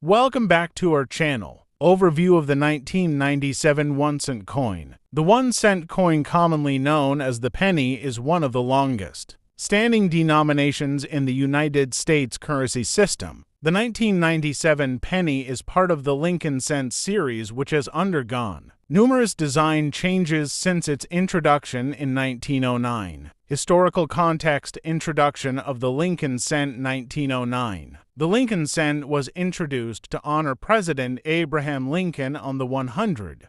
Welcome back to our channel. Overview of the 1997 1-cent coin. The 1-cent coin, commonly known as the penny, is one of the longest standing denominations in the United States currency system. The 1997 penny is part of the Lincoln cent series, which has undergone numerous design changes since its introduction in 1909. Historical context. Introduction of the Lincoln cent. 1909. The Lincoln cent was introduced to honor President Abraham Lincoln on the 100th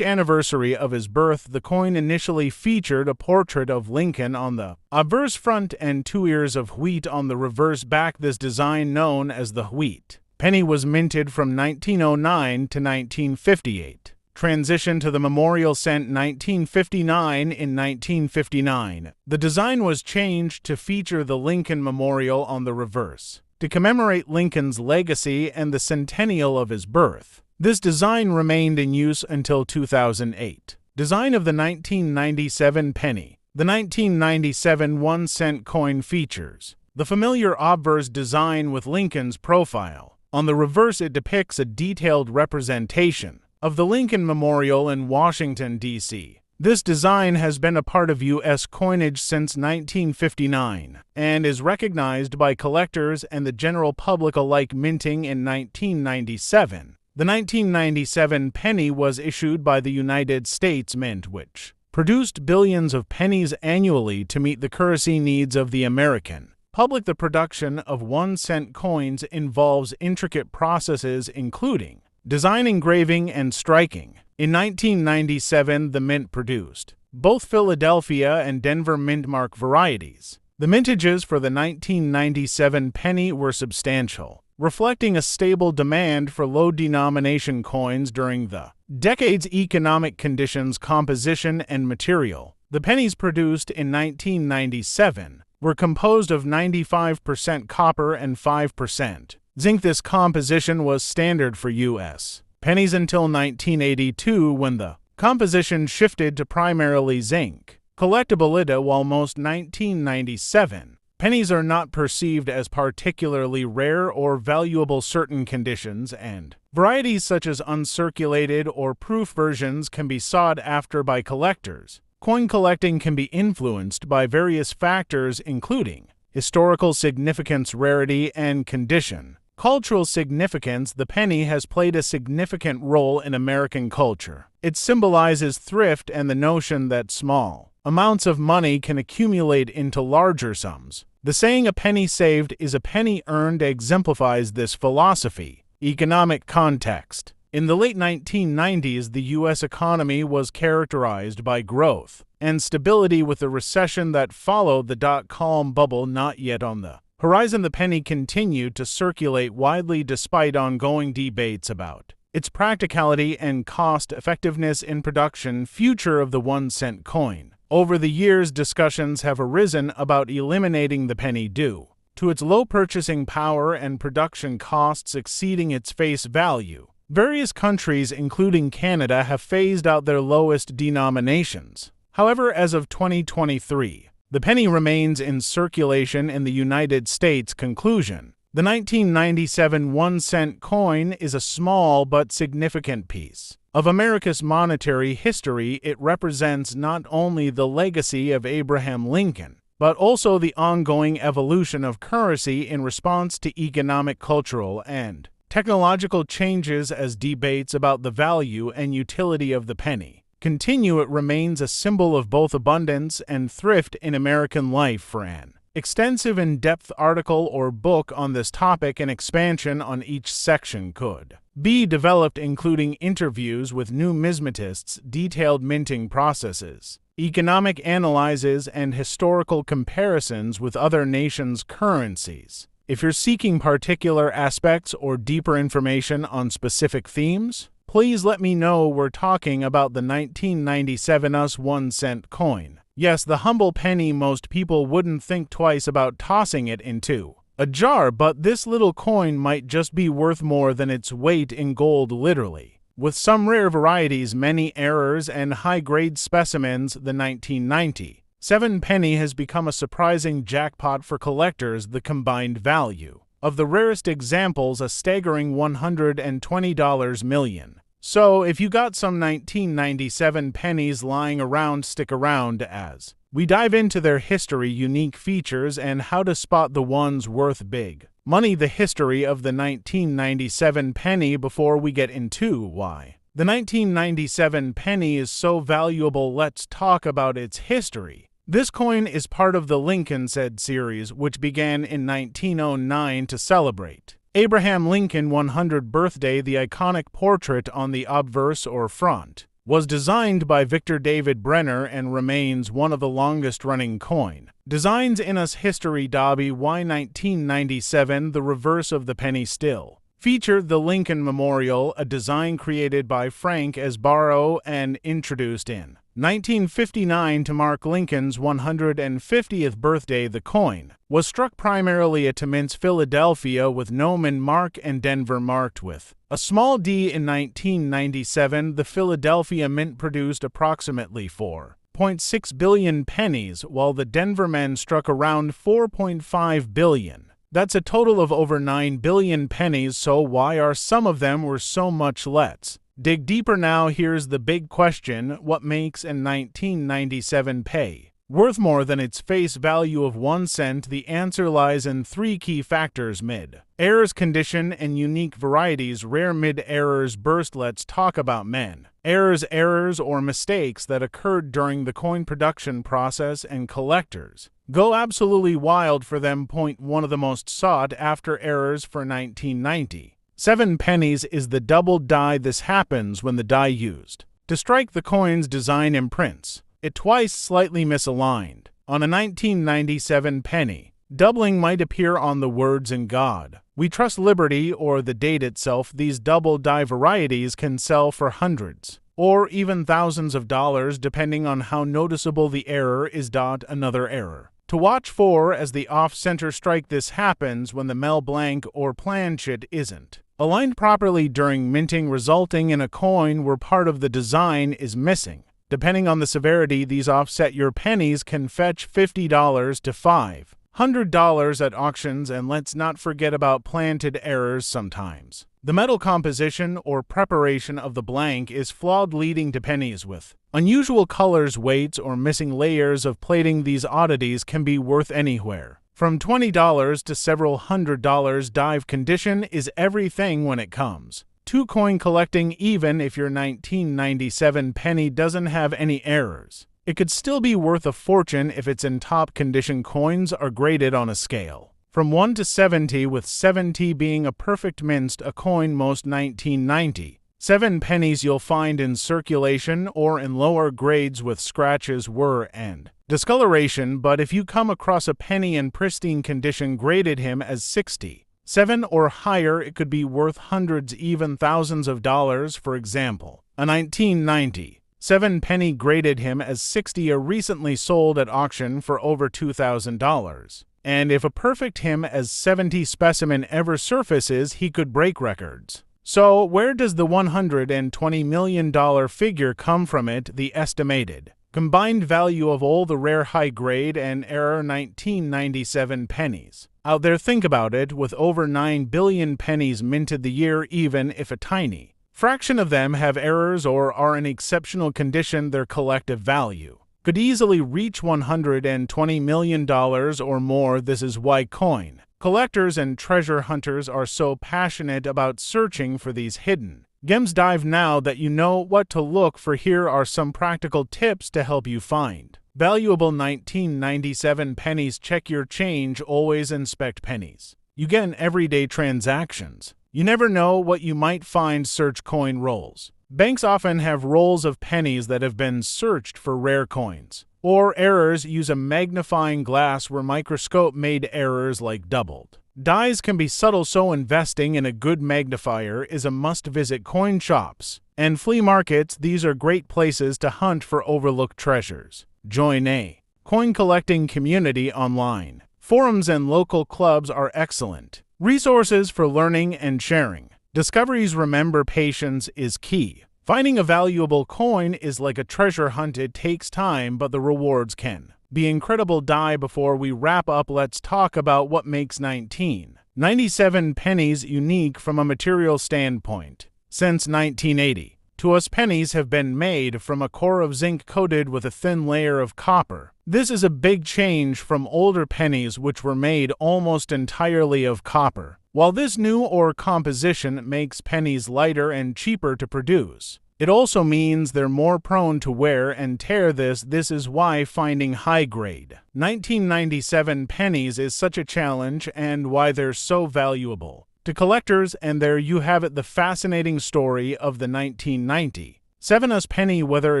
anniversary of his birth. The coin initially featured a portrait of Lincoln on the obverse front and 2 ears of wheat on the reverse back. This design, known as the wheat penny, was minted from 1909 to 1958. Transition to the memorial cent. 1959. In 1959, the design was changed to feature the Lincoln Memorial on the reverse to commemorate Lincoln's legacy and the centennial of his birth. This design remained in use until 2008. Design of the 1997 penny. The 1997 1-cent coin features the familiar obverse design with Lincoln's profile. On the reverse, it depicts a detailed representation of the Lincoln Memorial in Washington, D.C. This design has been a part of U.S. coinage since 1959 and is recognized by collectors and the general public alike. Minting in 1997. The 1997 penny was issued by the United States Mint, which produced billions of pennies annually to meet the currency needs of the American public. The production of 1-cent coins involves intricate processes including design, engraving, and striking. In 1997, the Mint produced both Philadelphia and Denver mint mark varieties. The mintages for the 1997 penny were substantial, reflecting a stable demand for low-denomination coins during the decade's economic conditions. Composition and material. The pennies produced in 1997 were composed of 95% copper and 5% zinc. This composition was standard for U.S. pennies until 1982, when the composition shifted to primarily zinc. Collectible. While most 1997 pennies are not perceived as particularly rare or valuable, certain conditions and varieties such as uncirculated or proof versions can be sought after by collectors. Coin collecting can be influenced by various factors, including historical significance, rarity, and condition. Cultural significance. The penny has played a significant role in American culture. It symbolizes thrift and the notion that small amounts of money can accumulate into larger sums. The saying, "A penny saved is a penny earned," exemplifies this philosophy. Economic context. In the late 1990s, the U.S. economy was characterized by growth and stability, with the recession that followed the dot-com bubble not yet on the horizon. The penny continued to circulate widely despite ongoing debates about its practicality and cost-effectiveness in production. Future of the 1-cent coin. Over the years, discussions have arisen about eliminating the penny due to its low purchasing power and production costs exceeding its face value. Various countries, including Canada, have phased out their lowest denominations. However, as of 2023, the penny remains in circulation in the United States. Conclusion. The 1997 1-cent coin is a small but significant piece of America's monetary history. It represents not only the legacy of Abraham Lincoln, but also the ongoing evolution of currency in response to economic, cultural, and technological changes. As debates about the value and utility of the penny continue, it remains a symbol of both abundance and thrift in American life. For an extensive in-depth article or book on this topic, an expansion on each section could be developed, including interviews with numismatists, detailed minting processes, economic analyses, and historical comparisons with other nations' currencies. If you're seeking particular aspects or deeper information on specific themes, please let me know. We're talking about the 1997 US 1-cent coin. Yes, the humble penny. Most people wouldn't think twice about tossing it into a jar, but this little coin might just be worth more than its weight in gold, literally. With some rare varieties, many errors, and high-grade specimens, the 1997 penny has become a surprising jackpot for collectors. The combined value Of the rarest examples, a staggering $120 million. So, if you got some 1997 pennies lying around, stick around as we dive into their history, unique features, and how to spot the ones worth big money. The history of the 1997 penny before we get into why the 1997 penny is so valuable. Let's talk about its history. This coin is part of the Lincoln Said series, which began in 1909 to celebrate Abraham Lincoln 100th birthday. The iconic portrait on the obverse or front was designed by Victor David Brenner and remains one of the longest-running coin designs in US history. Why 1997? The reverse of the penny still featured the Lincoln Memorial, a design created by Frank S. Barrow and introduced in 1959 to mark Lincoln's 150th birthday. The coin was struck primarily at Timmins, Philadelphia, with Noman mark and Denver marked with a small d. In 1997, the Philadelphia Mint produced approximately 4.6 billion pennies, while the Denver Mint struck around 4.5 billion. That's a total of over 9 billion pennies. So why are some of them worth so much? Let's dig deeper now. Here's the big question: what makes a 1997 pay worth more than its face value of 1 cent? The answer lies in 3 key factors: mid errors, condition, and unique varieties. Rare mid errors burst. Let's talk about men errors or mistakes that occurred during the coin production process, and collectors go absolutely wild for them. Point 1: of the most sought after errors for 1997 pennies is the double die. This happens when the die used to strike the coin's design imprints it twice, slightly misaligned. On a 1997 penny, doubling might appear on the words "In God We Trust" Liberty or the date itself. These double die varieties can sell for hundreds or even thousands of dollars depending on how noticeable the error is. Another error to watch for as the off-center strike. This happens when the mel blanc or planchet isn't aligned properly during minting, resulting in a coin where part of the design is missing. Depending on the severity, these offset your pennies can fetch $50 to $500 at auctions. And let's not forget about planted errors. Sometimes the metal composition or preparation of the blank is flawed, leading to pennies with unusual colors, weights, or missing layers of plating. These oddities can be worth anywhere from $20 to several $100s. Dive condition is everything when it comes to coin collecting. Even if your 1997 penny doesn't have any errors, it could still be worth a fortune if it's in top condition. Coins are graded on a scale from 1 to 70, with 70 being a perfect mint. A coin most 1997 pennies you'll find in circulation or in lower grades with scratches, wear, and discoloration. But if you come across a penny in pristine condition, graded him as 67 or higher, it could be worth hundreds, even thousands of dollars. For example, a 1997 penny graded him as 60 recently sold at auction for over $2,000. And if a perfect him as 70 specimen ever surfaces, he could break records. So where does the $120 million figure come from? The estimated combined value of all the rare, high-grade, and error 1997 pennies out there. Think about it, with over 9 billion pennies minted the year, even if a tiny fraction of them have errors or are in exceptional condition, their collective value could easily reach $120 million or more. This is why coin collectors and treasure hunters are so passionate about searching for these hidden gems. Dive now that you know what to look for. Here are some practical tips to help you find valuable 1997 pennies. Check your change. Always inspect pennies you get in everyday transactions. You never know what you might find. Search coin rolls. Banks often have rolls of pennies that have been searched for rare coins or errors. Use a magnifying glass where microscope made errors like doubled dies can be subtle, so investing in a good magnifier is a must. Visit coin shops and flea markets. These are great places to hunt for overlooked treasures. Join a coin collecting community online. Forums and local clubs are excellent resources for learning and sharing discoveries. Remember, patience is key. Finding a valuable coin is like a treasure hunt. It takes time, but the rewards can be incredible. Before we wrap up, let's talk about what makes 1997 97 pennies unique from a material standpoint. Since 1980, to us pennies have been made from a core of zinc coated with a thin layer of copper. This is a big change from older pennies which were made almost entirely of copper. While this new ore composition makes pennies lighter and cheaper to produce, it also means they're more prone to wear and tear. This is why finding high-grade 1997 pennies is such a challenge and why they're so valuable to collectors. And there you have it, the fascinating story of the 1997 US penny, whether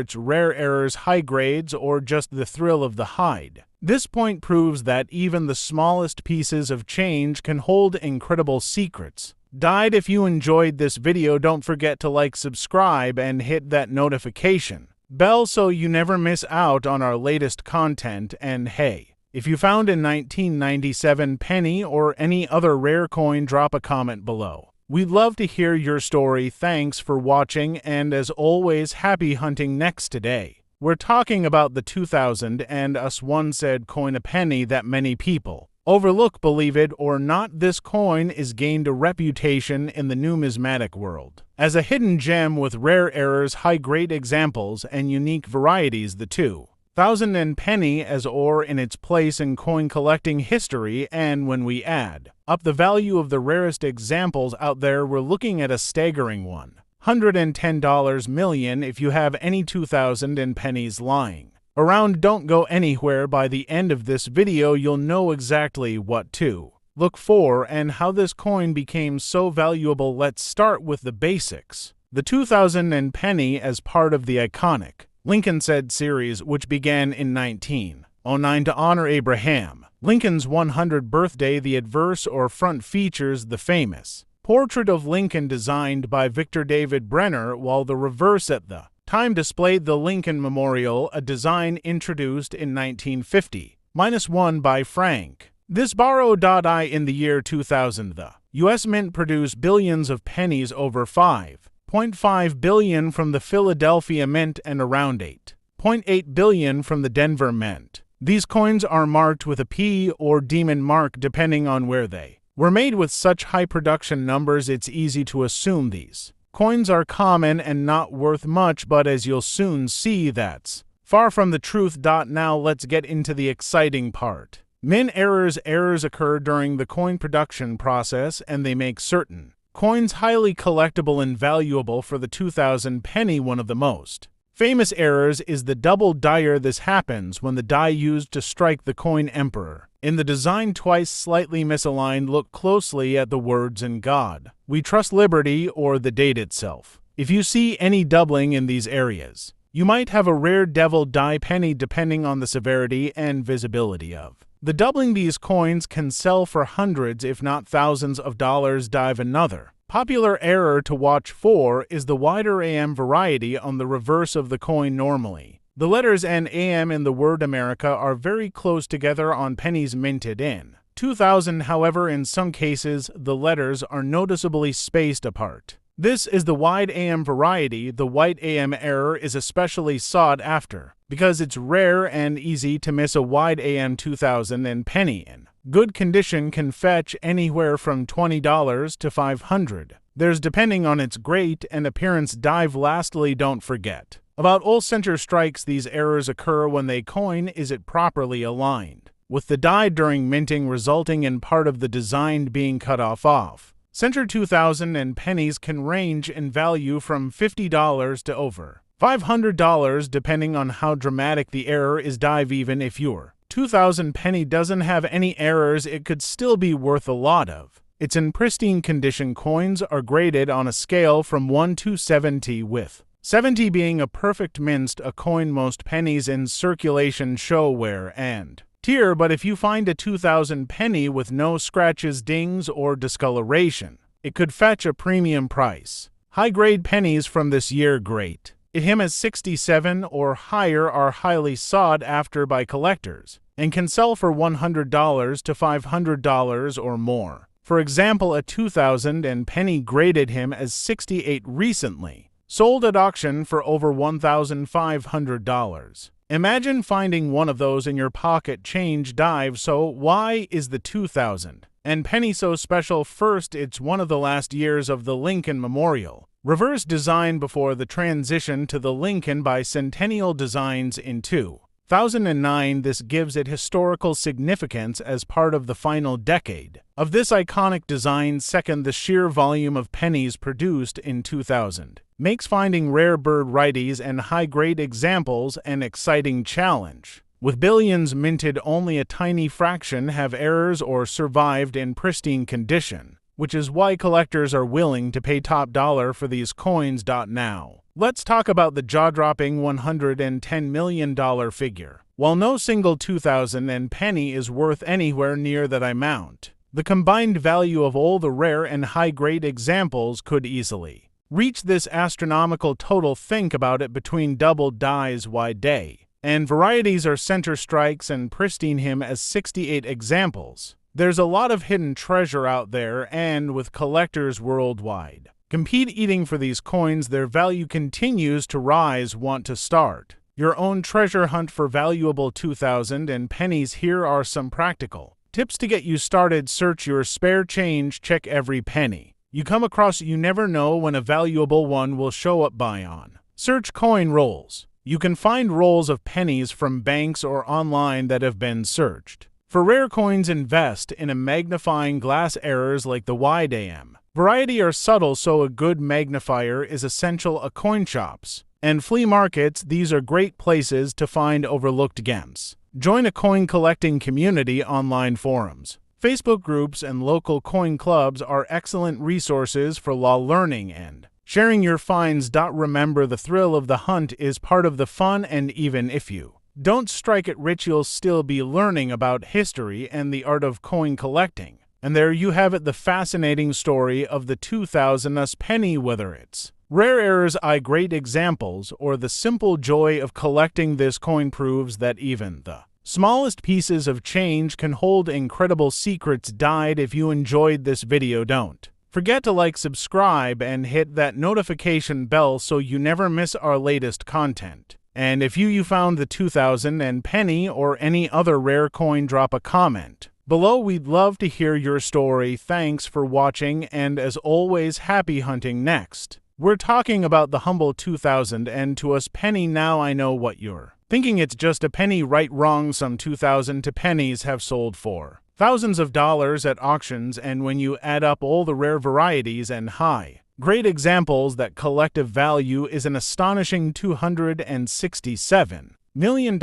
it's rare errors, high grades, or just the thrill of the hide. This point proves that even the smallest pieces of change can hold incredible secrets. If you enjoyed this video, don't forget to like, subscribe, and hit that notification bell so you never miss out on our latest content. And hey, if you found a 1997 penny or any other rare coin, drop a comment below. We'd love to hear your story. Thanks for watching, and as always, happy hunting. Next today, we're talking about the 2000 and us one said coin, a penny that many people overlook. Believe it or not, this coin is gained a reputation in the numismatic world as a hidden gem with rare errors, high-grade examples, and unique varieties. The 2000 and penny as ore in its place in coin collecting history, and when we add up the value of the rarest examples out there, we're looking at a staggering $110 million. If you have any 2000 and pennies lying around, don't go anywhere. By the end of this video, you'll know exactly what to look for and how this coin became so valuable. Let's start with the basics. The 2000 and penny as part of the iconic Lincoln Said series, which began in 1909 to honor Abraham Lincoln's 100th birthday. The adverse or front features the famous portrait of Lincoln designed by Victor David Brenner, while the reverse at the time displayed the Lincoln Memorial, a design introduced in 1950-1 by Frank. This borrowed. In the year 2000, the U.S. Mint produced billions of pennies, over 5.5 billion from the Philadelphia Mint and around 8.8 billion from the Denver Mint. These coins are marked with a P or demon mark depending on where they were made. With such high production numbers, it's easy to assume these coins are common and not worth much, but as you'll soon see, that's far from the truth. Now let's get into the exciting part. Mint errors. Errors occur during the coin production process, and they make certain coins highly collectible and valuable. For the 2000 penny, one of the most famous errors is the double dyer. This happens when the die used to strike the coin emperor in the design twice slightly misaligned. Look closely at the words "In God We Trust," "Liberty," or the date itself. If you see any doubling in these areas, you might have a rare devil die penny, depending on the severity and visibility of the doubling. These coins can sell for hundreds if not thousands of dollars. Another popular error to watch for is the wider AM variety on the reverse of the coin. Normally, the letters N, AM in the word America are very close together on pennies minted in 2000. However, in some cases, the letters are noticeably spaced apart. This is the wide AM variety. The white AM error is especially sought after because it's rare and easy to miss. A wide AM 2000 and penny in good condition can fetch anywhere from $20 to $500. There's depending on its grade and appearance. Lastly, don't forget about all center strikes. These errors occur when the coin isn't properly aligned with the die during minting, resulting in part of the design being cut off. Center 2000 and pennies can range in value from $50 to over $500 depending on how dramatic the error is. Even if your 2000 penny doesn't have any errors, it could still be worth a lot of. It's in pristine condition. Coins are graded on a scale from 1 to 70, with 70 being a perfect minced a coin. Most pennies in circulation show wear and tear, but if you find a 2000 penny with no scratches, dings, or discoloration, it could fetch a premium price. High-grade pennies from this year, great him as 67 or higher, are highly sought after by collectors and can sell for $100 to $500 or more. For example, a 2000 and penny graded him as 68 recently sold at auction for over $1,500. Imagine finding one of those in your pocket. Change. So why is the 2000 and penny so special? First, it's one of the last years of the Lincoln Memorial. Reverse design before the transition to the Lincoln Bicentennial Designs in 2009. This gives it historical significance as part of the final decade of this iconic design. Second, the sheer volume of pennies produced in 2000 makes finding rare varieties and high-grade examples an exciting challenge. With billions minted, only a tiny fraction have errors or survived in pristine condition, which is why collectors are willing to pay top dollar for these coins. Now, let's talk about the jaw-dropping $110 million figure. While no single 2000 penny is worth anywhere near that amount, the combined value of all the rare and high-grade examples could easily reach this astronomical total. Think about it, between double dies, wide day, and varieties are center strikes and pristine him as 68 examples. There's a lot of hidden treasure out there, and with collectors worldwide compete eating for these coins, their value continues to rise. Want to start your own treasure hunt for valuable 2000 pennies? Here are some practical tips to get you started. Search your spare change. Check every penny you come across. You never know when a valuable one will show up. Buy on. Search coin rolls. You can find rolls of pennies from banks or online that have been searched for rare coins. Invest in a magnifying glass. Errors like the wide AM variety are subtle, so a good magnifier is essential. Coin shops and flea markets, these are great places to find overlooked gems. Join a coin collecting community. Online forums, Facebook groups, and local coin clubs are excellent resources for law learning and sharing your finds. Remember, the thrill of the hunt is part of the fun, and even if you don't strike it rich, you'll still be learning about history and the art of coin collecting. And there you have it, the fascinating story of the 2000 penny. Whether it's rare errors, great examples, or the simple joy of collecting this coin, proves that even the smallest pieces of change can hold incredible secrets. If you enjoyed this video, don't forget to like, subscribe, and hit that notification bell so you never miss our latest content. And if you found the 2000 penny or any other rare coin, drop a comment below. We'd love to hear your story. Thanks for watching, and as always, happy hunting. Next, we're talking about the humble 2000 to us penny. Now I know what you're thinking, it's just a penny. Right? Wrong. Some 2000 pennies have sold for thousands of dollars at auctions, and when you add up all the rare varieties and high-grade examples, that collective value is an astonishing $267 million.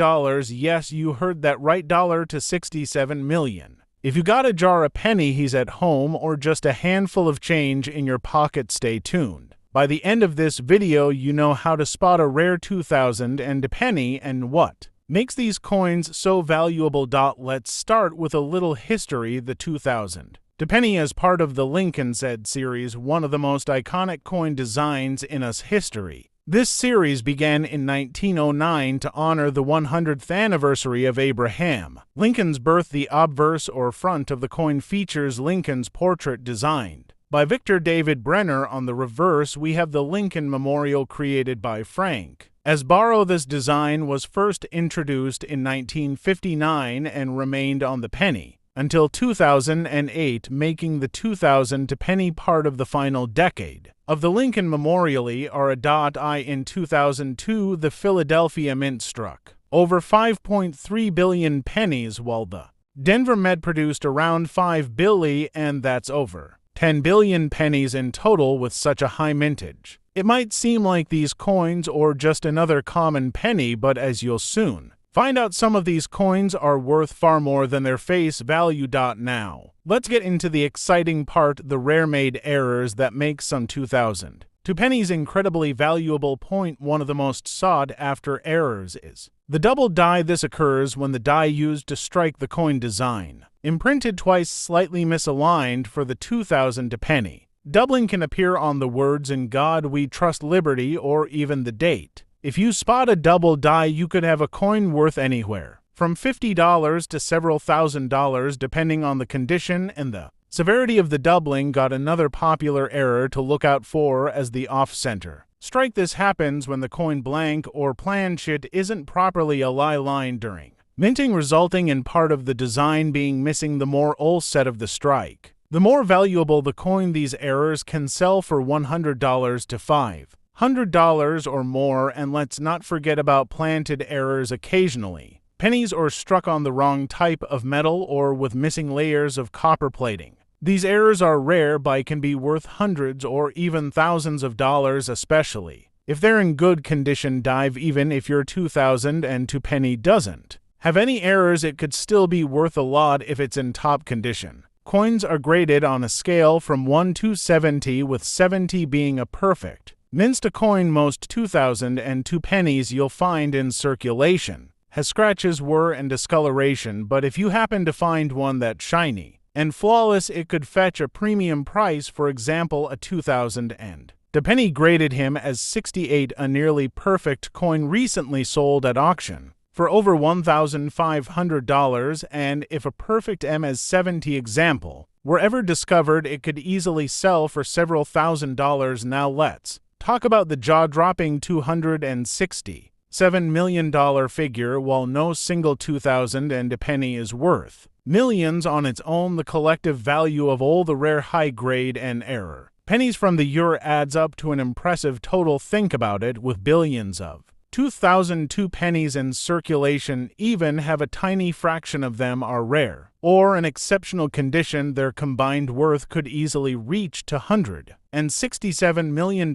Yes, you heard that right, to $67 million. If you got a jar of pennies at home or just a handful of change in your pocket, stay tuned. By the end of this video, you know how to spot a rare 2000 penny and what makes these coins so valuable. Let's start with a little history. The 2000 penny is part of the Lincoln Z series, one of the most iconic coin designs in US history. This series began in 1909 to honor the 100th anniversary of Abraham Lincoln's birth. The obverse or front of the coin features Lincoln's portrait designed by Victor David Brenner. On the reverse, we have the Lincoln Memorial created by Frank Asbaro. This design was first introduced in 1959 and remained on the penny until 2008, making the 2000 penny part of the final decade of the Lincoln Memorial. In 2002, the Philadelphia Mint struck over 5.3 billion pennies, while the Denver Met produced around 5 billion, and that's over 10 billion pennies in total. With such a high mintage, it might seem like these coins are just another common penny, but as you'll soon find out, some of these coins are worth far more than their face value. Now, let's get into the exciting part, the rare-made errors that make some 2000 pennies incredibly valuable. One of the most sought-after errors is the double die. This occurs when the die used to strike the coin design imprinted twice, slightly misaligned. For the 2000 penny, doubling can appear on the words "In God We Trust, Liberty," or even the date. If you spot a double die, you could have a coin worth anywhere from $50 to several $1,000, depending on the condition and the severity of the doubling. Got another popular error to look out for as the off-center strike. This happens when the coin blank or planchet isn't properly aligned during minting resulting in part of the design being missing the more old set of the strike. The more valuable the coin, these errors can sell for $100 to $500 or more, and let's not forget about planted errors occasionally. Pennies or struck on the wrong type of metal or with missing layers of copper plating. These errors are rare but can be worth hundreds or even thousands of dollars, especially if they're in good condition. Dive even if your 2002 penny doesn't have any errors, it could still be worth a lot if it's in top condition. Coins are graded on a scale from 1 to 70, with 70 being a perfect minced coin. Most 2002 pennies you'll find in circulation has scratches, wear, and discoloration, but if you happen to find one that's shiny and flawless, it could fetch a premium price. For example, a 2002 penny graded him as 68, a nearly perfect coin, recently sold at auction for over $1,500, and if a perfect M as 70 example were ever discovered, it could easily sell for several $1,000s. Now let's talk about the jaw-dropping $267 million figure. While no single 2002 penny is worth millions on its own, the collective value of all the rare, high-grade, and error pennies from the year adds up to an impressive total. Think about it, with billions of 2002 pennies in circulation, even have a tiny fraction of them are rare or in exceptional condition, their combined worth could easily reach to $167 million.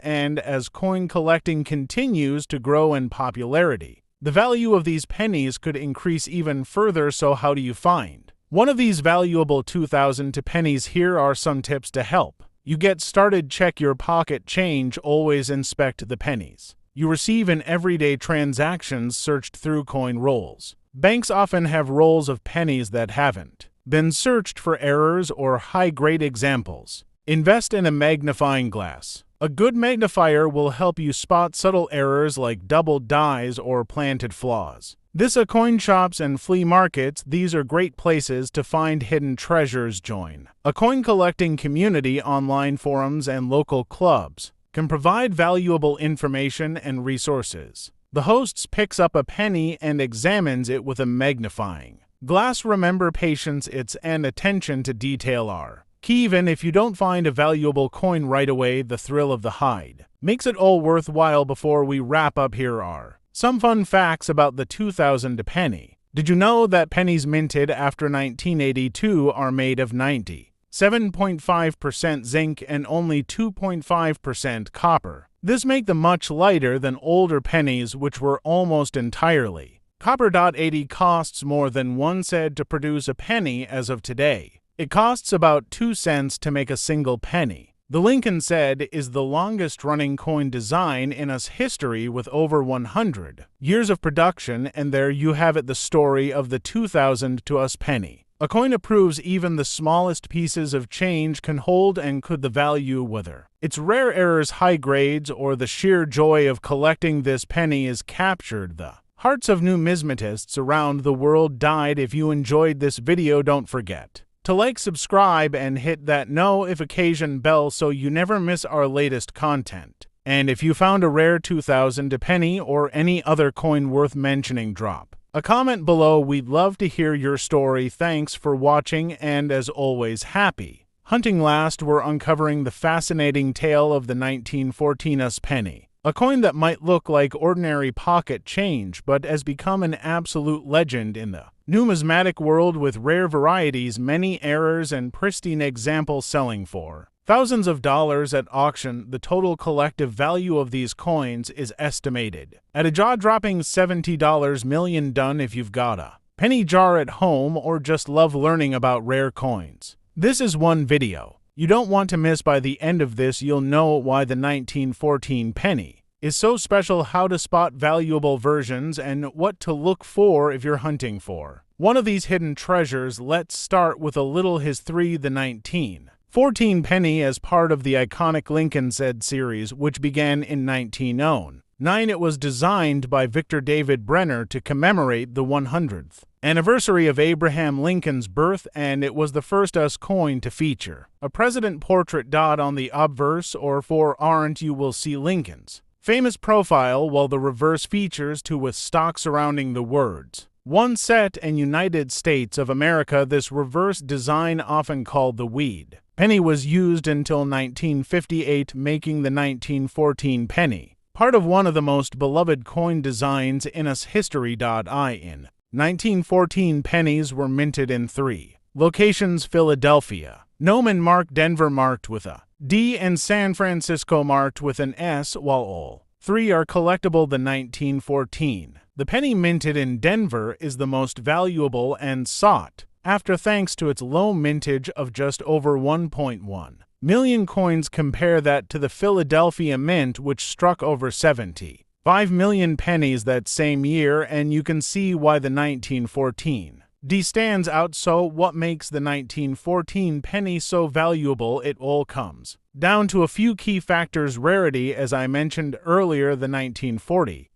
And as coin collecting continues to grow in popularity, the value of these pennies could increase even further. So how do you find one of these valuable 2002 pennies? Here are some tips to help you get started. Check your pocket change. Always inspect the pennies you receive in everyday transactions. Searched through coin rolls. Banks often have rolls of pennies that haven't been searched for errors or high-grade examples. Invest in a magnifying glass. A good magnifier will help you spot subtle errors like doubled dies or planted flaws. This are coin shops and flea markets. These are great places to find hidden treasures. Join a coin collecting community. Online forums and local clubs can provide valuable information and resources. The host picks up a penny and examines it with a magnifying glass. Remember, patience and attention to detail are key. Even if you don't find a valuable coin right away, the thrill of the hide makes it all worthwhile. Before we wrap up, here are some fun facts about the 2002 penny. Did you know that pennies minted after 1982 are made of 97.5% zinc and only 2.5% copper? This makes them much lighter than older pennies, which were almost entirely copper. 80 costs more than 1 cent to produce a penny as of today. It costs about 2 cents to make a single penny. The Lincoln cent is the longest-running coin design in US history, with over 100 years of production, and there you have it, the story of the 2002 US penny. A coin that proves even the smallest pieces of change can hold, and could the value, whether its rare errors, high grades, or the sheer joy of collecting this penny, is captured the hearts of numismatists around the world. If you enjoyed this video, don't forget to like, subscribe, and hit that notification bell so you never miss our latest content. And if you found a rare 2002 penny or any other coin worth mentioning, drop a comment below. We'd love to hear your story. Thanks for watching, and as always, happy hunting. Last, we're uncovering the fascinating tale of the 1914 US penny, a coin that might look like ordinary pocket change but has become an absolute legend in the numismatic world, with rare varieties, many errors, and pristine examples selling for thousands of dollars at auction. The total collective value of these coins is estimated at a jaw-dropping $70 million. Done if you've got a penny jar at home or just love learning about rare coins, this is one video you don't want to miss. By the end of this, you'll know why the 1914 penny is so special, how to spot valuable versions, and what to look for if you're hunting for one of these hidden treasures. Let's start with a little history. The 1914 penny, as part of the iconic Lincoln cent series, which began in 1909, it was designed by Victor David Brenner to commemorate the 100th anniversary of Abraham Lincoln's birth, and it was the first US coin to feature a president portrait. On the obverse, or forearm, you will see Lincoln's famous profile, while the reverse features two with stock surrounding the words One set in United States of America, this reverse design, often called the weed penny, was used until 1958, making the 1914 penny part of one of the most beloved coin designs in US history. In 1914, pennies were minted in 3 locations: Philadelphia, Nome and marked, Denver marked with a D, and San Francisco marked with an S, while all 3 are collectible. The 1914 the penny minted in Denver is the most valuable and sought after, thanks to its low mintage of just over 1.1 million coins. Compare that to the Philadelphia mint, which struck over 75 million pennies that same year, and you can see why the 1914 D stands out. So what makes the 1914 penny so valuable? It all comes down to a few key factors. Rarity, as I mentioned earlier, the 1940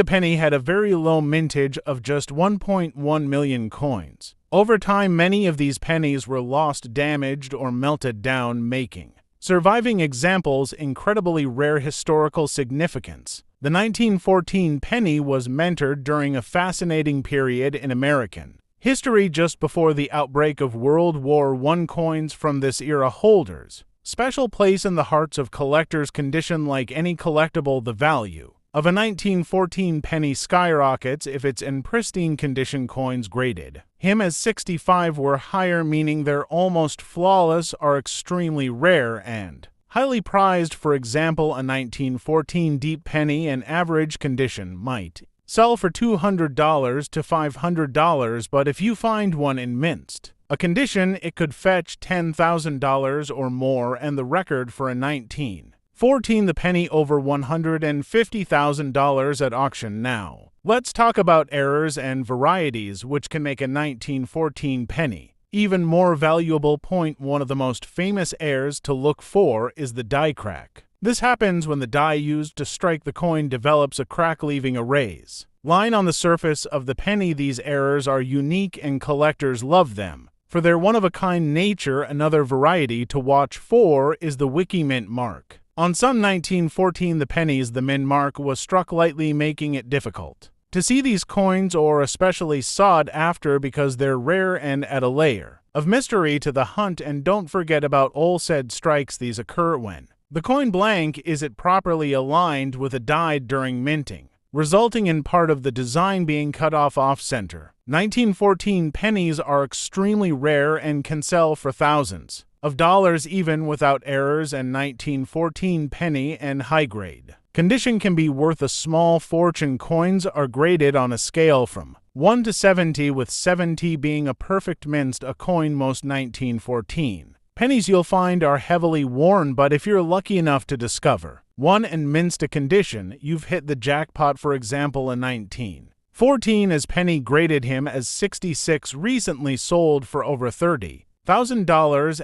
penny had a very low mintage of just 1.1 million coins. Over time, many of these pennies were lost, damaged, or melted down, making surviving examples incredibly rare. Historical significance: the 1914 penny was minted during a fascinating period in American history just before the outbreak of World War I. Coins from this era holders special place in the hearts of collectors. Condition: like any collectible, the value of a 1914 penny skyrockets if it's in pristine condition. Coins graded him as 65 were higher, meaning they're almost flawless, are extremely rare and highly prized. For example, a 1914 deep penny in average condition might sell for $200 to $500, but if you find one in minced condition, it could fetch $10,000 or more, and the record for a 1914 the penny over $150,000 at auction. Now, let's talk about errors and varieties which can make a 1914 penny even more valuable. Point: one of the most famous errors to look for is the die crack. This happens when the die used to strike the coin develops a crack, leaving a raised line on the surface of the penny. These errors are unique and collectors love them for their one-of-a-kind nature. Another variety to watch for is the wiki mint mark. On some 1914 the pennies, the mint mark was struck lightly, making it difficult to see these coins, or especially sought after, because they're rare and add a layer of mystery to the hunt. And don't forget about all said strikes. These occur when the coin blank isn't properly aligned with a die during minting, resulting in part of the design being cut off center. 1914 pennies are extremely rare and can sell for thousands of dollars even without errors, and 1914 penny and high grade condition can be worth a small fortune. Coins are graded on a scale from 1 to 70, with 70 being a perfect minced a coin. Most 1914 pennies you'll find are heavily worn, but if you're lucky enough to discover one in minced a condition, you've hit the jackpot. For example, a 1914 as penny graded him as 66 recently sold for over $30,000,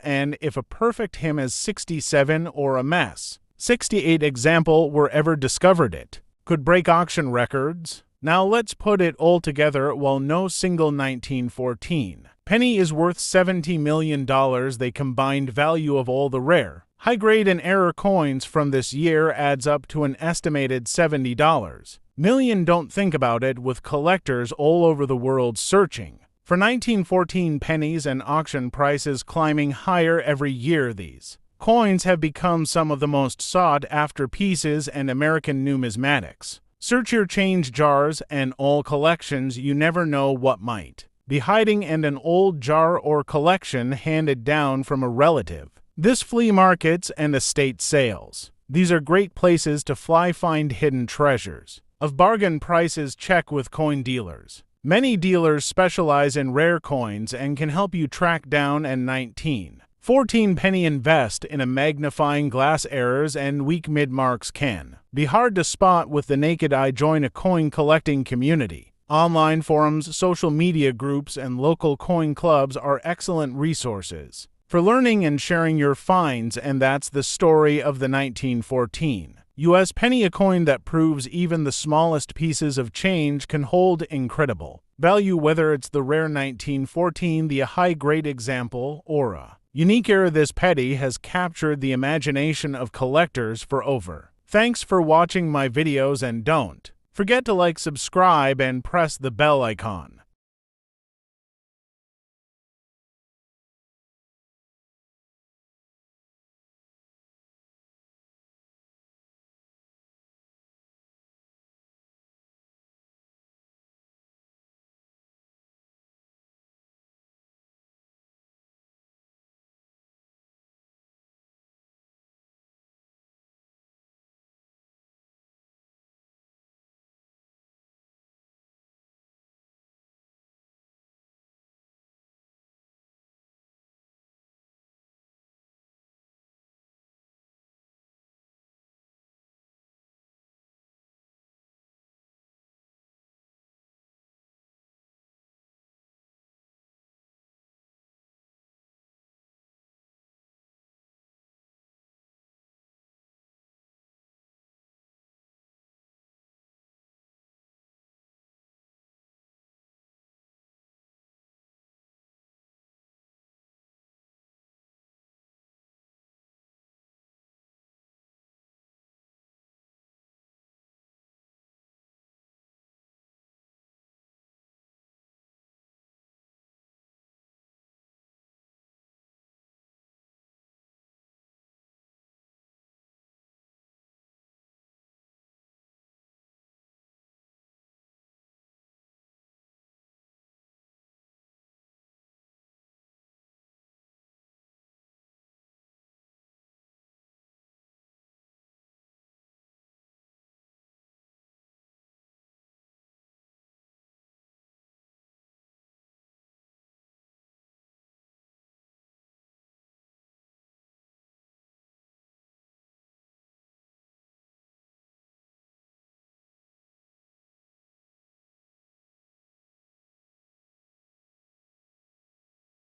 and if a perfect him as 67 or a mess 68 example were ever discovered, it could break auction records. Now let's put it all together. While no single 1914 penny is worth $70 million, the combined value of all the rare, high-grade, and error coins from this year adds up to an estimated $70 million. Don't think about it, with collectors all over the world searching for 1914 pennies and auction prices climbing higher every year. These coins have become some of the most sought-after pieces in American numismatics. Search your change jars and all collections. You never know what might be hiding in an old jar or collection handed down from a relative. This flea markets and estate sales. These are great places to find hidden treasures. Of bargain prices, check with coin dealers. Many dealers specialize in rare coins and can help you track down an 1914 penny. Invest in a magnifying glass. Errors and weak mid-marks can be hard to spot with the naked eye. Join a coin collecting community. Online forums, social media groups, and local coin clubs are excellent resources for learning and sharing your finds. And that's the story of the 1914 U.S. penny, a coin that proves even the smallest pieces of change can hold incredible value, whether it's the rare 1914, the high-grade example, or a unique era. This penny has captured the imagination of collectors forever. Thanks for watching my videos, and don't forget to like, subscribe, and press the bell icon.